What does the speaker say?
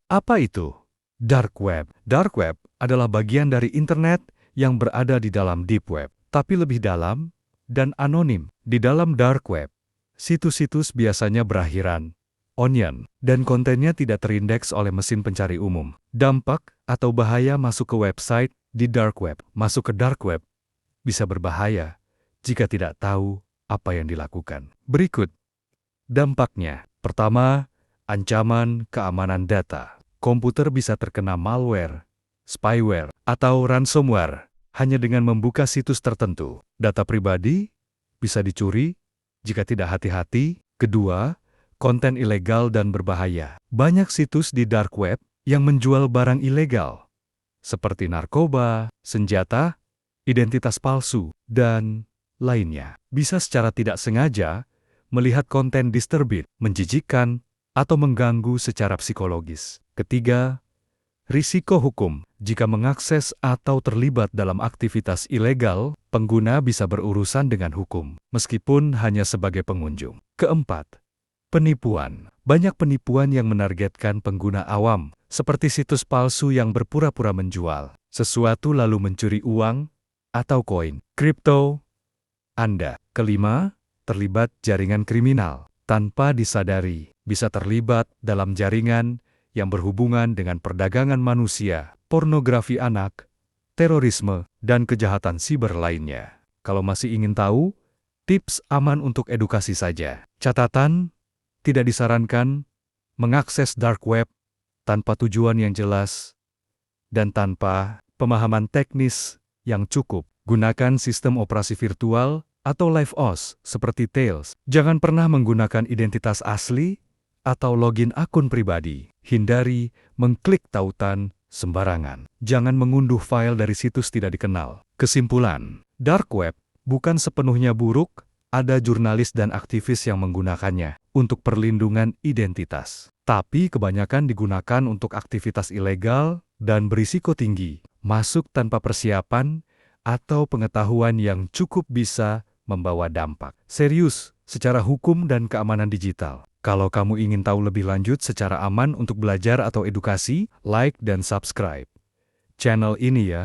Apa itu? Dark Web. Dark Web adalah bagian dari internet yang berada di dalam Deep Web, tapi lebih dalam dan anonim. Di dalam Dark Web, situs-situs biasanya berakhiran onion, dan kontennya tidak terindeks oleh mesin pencari umum. Dampak atau bahaya masuk ke website di Dark Web. Masuk ke Dark Web bisa berbahaya jika tidak tahu apa yang dilakukan. Berikut dampaknya. Pertama, ancaman keamanan data. Komputer bisa terkena malware, spyware, atau ransomware hanya dengan membuka situs tertentu. Data pribadi bisa dicuri jika tidak hati-hati. Kedua, konten ilegal dan berbahaya. Banyak situs di dark web yang menjual barang ilegal, seperti narkoba, senjata, identitas palsu, dan lainnya. Bisa secara tidak sengaja melihat konten disturbing, menjijikkan, atau mengganggu secara psikologis. Ketiga, risiko hukum. Jika mengakses atau terlibat dalam aktivitas ilegal, pengguna bisa berurusan dengan hukum, meskipun hanya sebagai pengunjung. Keempat, penipuan. Banyak penipuan yang menargetkan pengguna awam, seperti situs palsu yang berpura-pura menjual sesuatu lalu mencuri uang atau koin kripto Anda. Kelima, terlibat jaringan kriminal. Tanpa disadari, bisa terlibat dalam jaringan yang berhubungan dengan perdagangan manusia, pornografi anak, terorisme, dan kejahatan siber lainnya. Kalau masih ingin tahu, tips aman untuk edukasi saja. Catatan, tidak disarankan mengakses dark web tanpa tujuan yang jelas dan tanpa pemahaman teknis yang cukup. Gunakan sistem operasi virtual atau LiveOS seperti Tails. Jangan pernah menggunakan identitas asli atau login akun pribadi. Hindari mengklik tautan sembarangan. Jangan mengunduh file dari situs tidak dikenal. Kesimpulan, dark web bukan sepenuhnya buruk. Ada jurnalis dan aktivis yang menggunakannya untuk perlindungan identitas. Tapi kebanyakan digunakan untuk aktivitas ilegal dan berisiko tinggi. Masuk tanpa persiapan atau pengetahuan yang cukup bisa membawa dampak serius secara hukum dan keamanan digital. Kalau kamu ingin tahu lebih lanjut secara aman untuk belajar atau edukasi, like dan subscribe channel ini ya.